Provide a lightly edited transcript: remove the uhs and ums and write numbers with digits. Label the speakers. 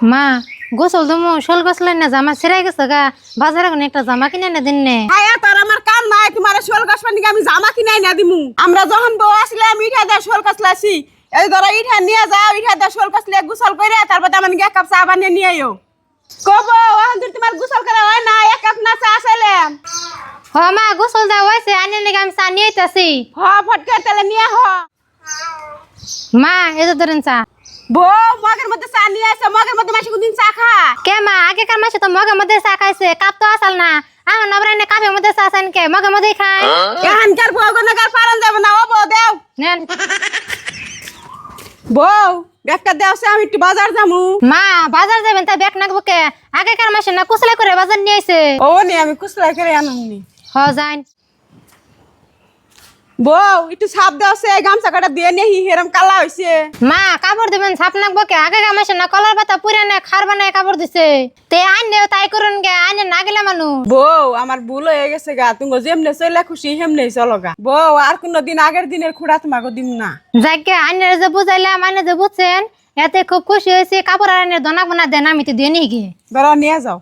Speaker 1: মা গোসল দমু শোল গোসল না জামা ছিড়াই গেছে গা বাজারে কোন একটা জামা কিনে না দিন নে
Speaker 2: আয়া তোর আমার কাম নাই তোমার শোল গাছপানি আমি জামা কিনাই না দিমু আমরা যখন বউ আসলাম ইঠা দা শোল কাছলাছি এই ধরো ইঠা নিয়ে যাও ইঠা দা শোল কাছলে গোসল করে তারপর আমার এক কাপ চা বানিয়ে নিয়ে আইও কবো এখন তোমার গোসল করা হয় না এক কাপ না চা চাইলাম
Speaker 1: হ মা গোসল দা হইছে আনে নাকি আমি চা নিয়ে আইতাছি
Speaker 2: হ ফটকে তাহলে নিয়ে হ
Speaker 1: মা এই যে ধরেন চা
Speaker 2: বউ মগের মধ্যে চা নিয়ে আসে মগের মধ্যে মাসে কোনদিন চা খা
Speaker 1: কে মা আগেকার মাসে তো মগের মধ্যে চা খাইছে কাপ তো আসল না আমার নবরাইনে কাপের মধ্যে চা চান কে মগের মধ্যেই খায়
Speaker 2: এখানকার বউ গনকার পারন যাবে না ও বউ দেও
Speaker 1: নেন
Speaker 2: বউ একটা দেও সে আমি একটু বাজার যামু
Speaker 1: মা বাজার যাবেন তাই ব্যাগ নাকবো কে আগেকার মাসে না কুচলাই করে বাজার নিয়ে আইছে
Speaker 2: ও নি আমি কুসলাই করে আনুনি
Speaker 1: হ যাইন
Speaker 2: বউ একটু ছাপ দেও সে গামছা কাটা দিয়ে নেহি হেরম কালা হইছে
Speaker 1: মা কাপড় দিবেন ছাপ নাকবো কে আগেকার মাসে না কলার পাতা পুরানে খার বানায় কাপড় দিছে তে আইনেও তাই করুন গে আইনে না গেলে মানুষ
Speaker 2: বউ আমার ভুল হয়ে গেছে গা তুমি যেমনে চলে খুশি হেমনে চলো গা বউ আর কোনদিন আগের দিনের খুঁড়া তোমাকে দিম না
Speaker 1: যাকে আইনের যে বুঝাইলাম আইনে যে বুঝছেন এতে খুব খুশি হয়েছে কাপড় আইনের দনাক বানা দেন আমি তো দিয়ে নিয়ে গিয়ে
Speaker 2: ধরো নিয়ে যাও